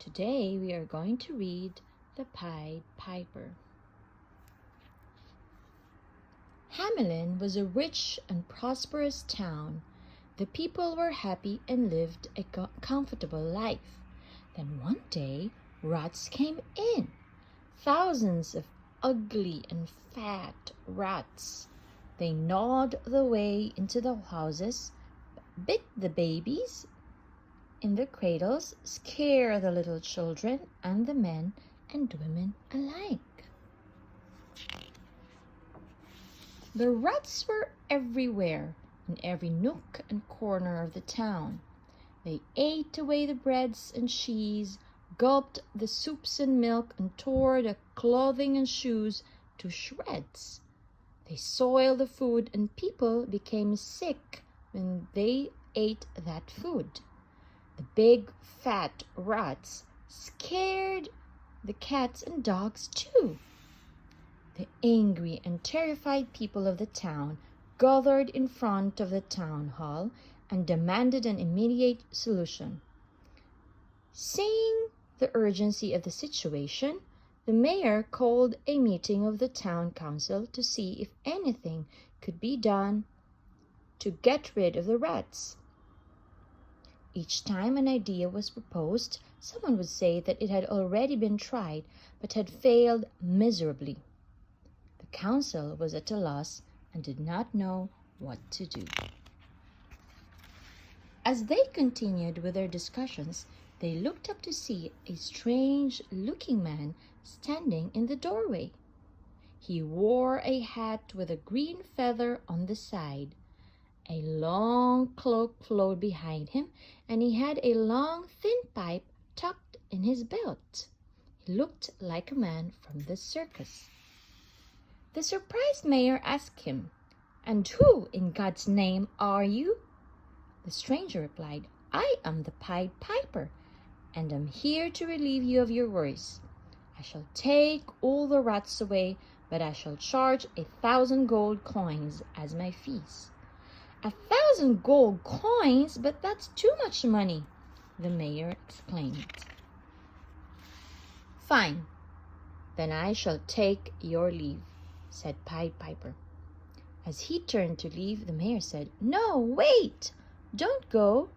Today we are going to read The Pied Piper. Hamelin was a rich and prosperous town. The people were happy and lived a comfortable life. Then one day, rats came in. Thousands of ugly and fat rats. They gnawed their way into the houses, bit the babies in the cradles, scared the little children and the men and women alike. The rats were everywhere, in every nook and corner of the town. They ate away the breads and cheese, gulped the soups and milk, and tore the clothing and shoes to shreds. They soiled the food, and people became sick when they ate that food. The big, fat rats scared the cats and dogs too. The angry and terrified people of the town gathered in front of the town hall and demanded an immediate solution. Seeing the urgency of the situation, the mayor called a meeting of the town council to see if anything could be done to get rid of the rats. Each time an idea was proposed, someone would say that it had already been tried but had failed miserably. The council was at a loss and did not know what to do. As they continued with their discussions, they looked up to see a strange-looking man standing in the doorway. He wore a hat with a green feather on the side. A long cloak flowed behind him, and he had a long, thin pipe tucked in his belt. He looked like a man from the circus. The surprised mayor asked him, "And who, in God's name, are you?" The stranger replied, "I am the Pied Piper, and am here to relieve you of your worries. I shall take all the rats away, but I shall charge 1,000 gold coins as my fees." 1,000 gold coins? But that's too much money, the mayor exclaimed. "Fine, then I shall take your leave," said Pied Piper. As he turned to leave, the mayor said, "No, wait! Don't go.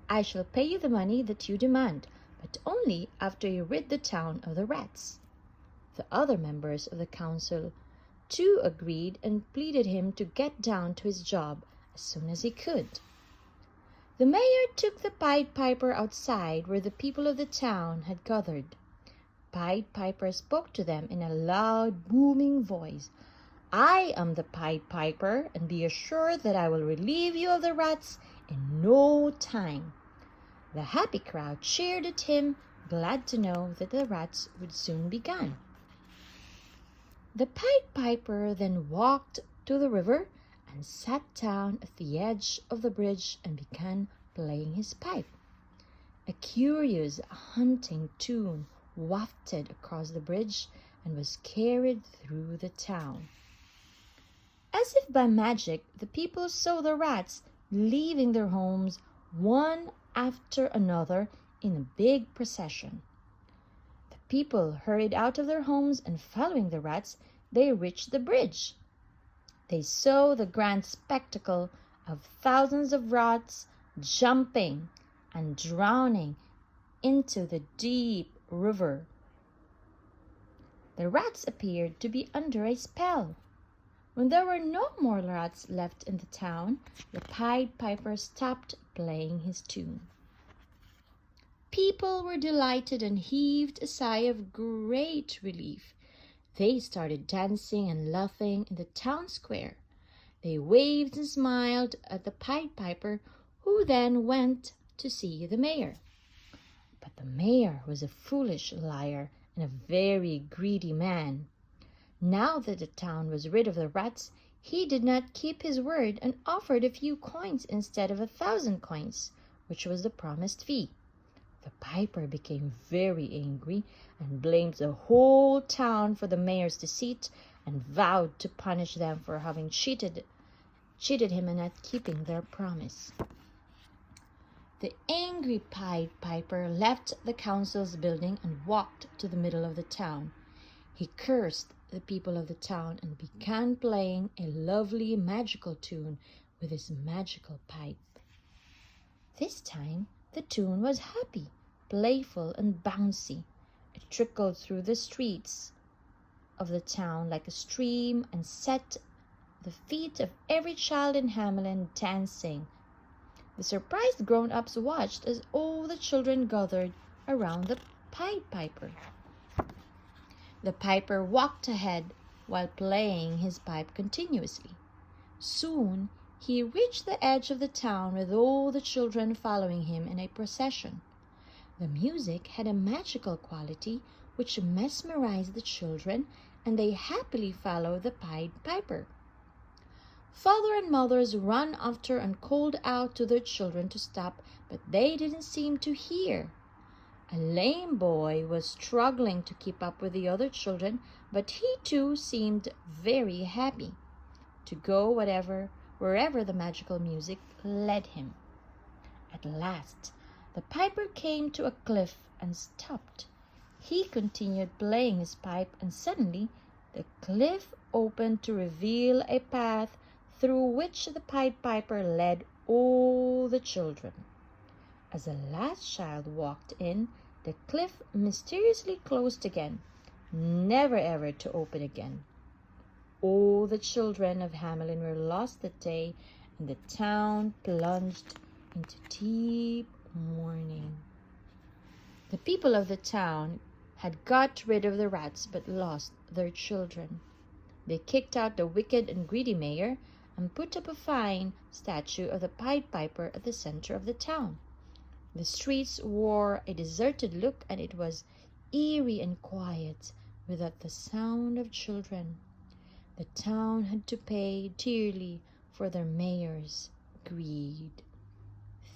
I shall pay you the money that you demand, but only after you rid the town of the rats." The other members of the council too agreed and pleaded him to get down to his job as soon as he could. The mayor took the Pied Piper outside where the people of the town had gathered. Pied Piper spoke to them in a loud, booming voice. "I am the Pied Piper, and be assured that I will relieve you of the rats in no time." The happy crowd cheered at him, glad to know that the rats would soon be gone. The Pied Piper then walked to the river and sat down at the edge of the bridge and began playing his pipe. A curious hunting tune wafted across the bridge and was carried through the town. As if by magic, the people saw the rats leaving their homes one after another in a big procession. The people hurried out of their homes, and following the rats, they reached the bridge. They saw the grand spectacle of thousands of rats jumping and drowning into the deep river. The rats appeared to be under a spell. When there were no more rats left in the town, the Pied Piper stopped playing his tune. People were delighted and heaved a sigh of great relief. They started dancing and laughing in the town square. They waved and smiled at the Pied Piper, who then went to see the mayor. But the mayor was a foolish liar and a very greedy man. Now that the town was rid of the rats, he did not keep his word and offered a few coins instead of 1,000 coins, which was the promised fee. The piper became very angry and blamed the whole town for the mayor's deceit and vowed to punish them for having cheated him and not keeping their promise. The angry Pied Piper left the council's building and walked to the middle of the town. He cursed the people of the town and began playing a lovely magical tune with his magical pipe. This time the tune was happy, playful, and bouncy. It trickled through the streets of the town like a stream and set the feet of every child in Hamelin dancing. The surprised grown-ups watched as all the children gathered around the Pied Piper. The piper walked ahead while playing his pipe continuously. Soon he reached the edge of the town with all the children following him in a procession. The music had a magical quality which mesmerized the children, and they happily followed the Pied Piper. Father and mothers ran after and called out to their children to stop, but they didn't seem to hear. A lame boy was struggling to keep up with the other children, but he too seemed very happy to go wherever the magical music led him. At last, the piper came to a cliff and stopped. He continued playing his pipe, and suddenly the cliff opened to reveal a path through which the Pied Piper led all the children. As the last child walked in, the cliff mysteriously closed again, never ever to open again. All the children of Hamelin were lost that day, and the town plunged into deep mourning. The people of the town had got rid of the rats but lost their children. They kicked out the wicked and greedy mayor and put up a fine statue of the Pied Piper at the center of the town. The streets wore a deserted look, and it was eerie and quiet without the sound of children. The town had to pay dearly for their mayor's greed.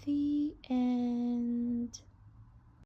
The end.